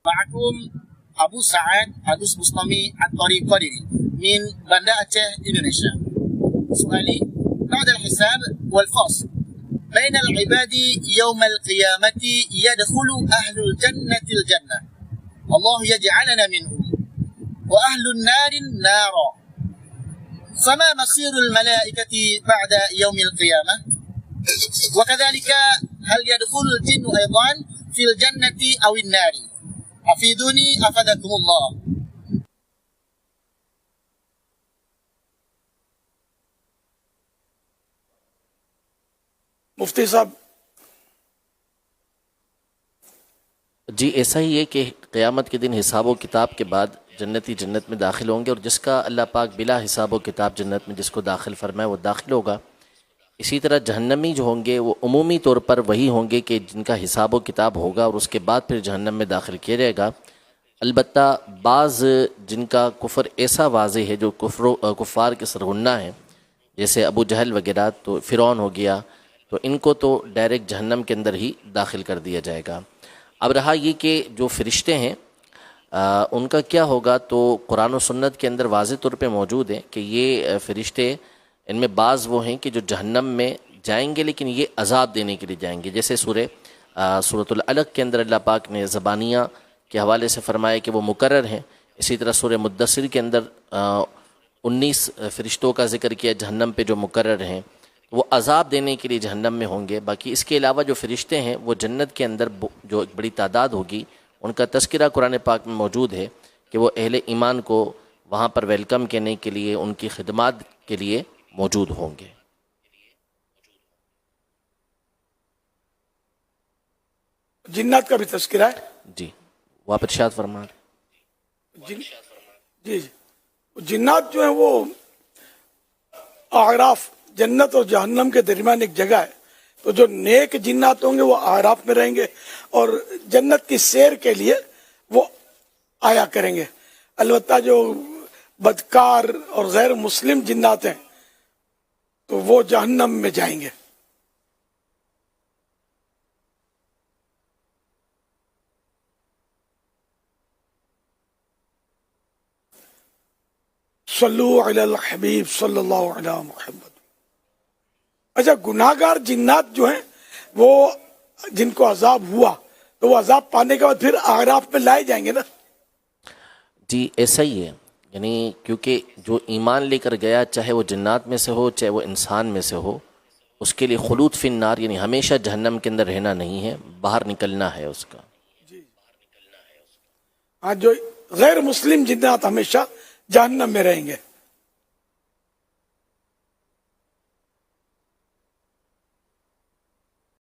معكم أبو سعد Agus Bustami At-Tariqadiri من بندر أعشى إندونيسيا. سؤالي: بعد الحساب والفصل بين العباد يوم القيامة يدخل أهل الجنة الجنة، الله يجعلنا منهم، وأهل النار النار، فما مصير الملائكة بعد يوم القيامة؟ وكذلك هل يدخل الجن أيضا في الجنة أو النار؟ أفيدوني أفادكم الله. مفتی صاحب. جی ایسا ہی ہے کہ قیامت کے دن حساب و کتاب کے بعد جنتی جنت میں داخل ہوں گے، اور جس کا اللہ پاک بلا حساب و کتاب جنت میں جس کو داخل فرمائے وہ داخل ہوگا. اسی طرح جہنمی جو ہوں گے وہ عمومی طور پر وہی ہوں گے کہ جن کا حساب و کتاب ہوگا اور اس کے بعد پھر جہنم میں داخل کیا جائے گا. البتہ بعض جن کا کفر ایسا واضح ہے، جو کفار کے سرغنہ ہیں، جیسے ابو جہل وغیرہ، تو فرعون ہو گیا، تو ان کو تو ڈائریکٹ جہنم کے اندر ہی داخل کر دیا جائے گا. اب رہا یہ کہ جو فرشتے ہیں ان کا کیا ہوگا، تو قرآن و سنت کے اندر واضح طور پہ موجود ہے کہ یہ فرشتے، ان میں بعض وہ ہیں کہ جو جہنم میں جائیں گے لیکن یہ عذاب دینے کے لیے جائیں گے. جیسے سورۃ العلق کے اندر اللہ پاک نے زبانیہ کے حوالے سے فرمایا کہ وہ مقرر ہیں. اسی طرح سورہ مدثر کے اندر 19 فرشتوں کا ذکر کیا جہنم پہ جو مقرر ہیں، وہ عذاب دینے کے لیے جہنم میں ہوں گے. باقی اس کے علاوہ جو فرشتے ہیں وہ جنت کے اندر جو ایک بڑی تعداد ہوگی، ان کا تذکرہ قرآن پاک میں موجود ہے کہ وہ اہل ایمان کو وہاں پر ویلکم کرنے کے لیے، ان کی خدمات کے لیے موجود ہوں گے. جنات کا بھی تذکرہ ہے. جی وہ آپ ارشاد فرما رہے. جی جنات جو ہیں وہ اعراف، جنت اور جہنم کے درمیان ایک جگہ ہے، تو جو نیک جنات ہوں گے وہ اعراف میں رہیں گے اور جنت کی سیر کے لیے وہ آیا کریں گے. البتہ جو بدکار اور غیر مسلم جنات ہیں تو وہ جہنم میں جائیں گے. صلو علی الحبیب صلی اللہ علیہ محمد. اچھا، گناہگار جنات جو ہیں وہ جن کو عذاب ہوا تو وہ عذاب پانے کے بعد پھر اعراف میں لائے جائیں گے نا؟ جی ایسا ہی ہے، یعنی کیونکہ جو ایمان لے کر گیا، چاہے وہ جنات میں سے ہو چاہے وہ انسان میں سے ہو، اس کے لیے خلود فی النار، یعنی ہمیشہ جہنم کے اندر رہنا نہیں ہے، باہر نکلنا ہے اس کا. ہاں، جو غیر مسلم جنات ہمیشہ جہنم میں رہیں گے.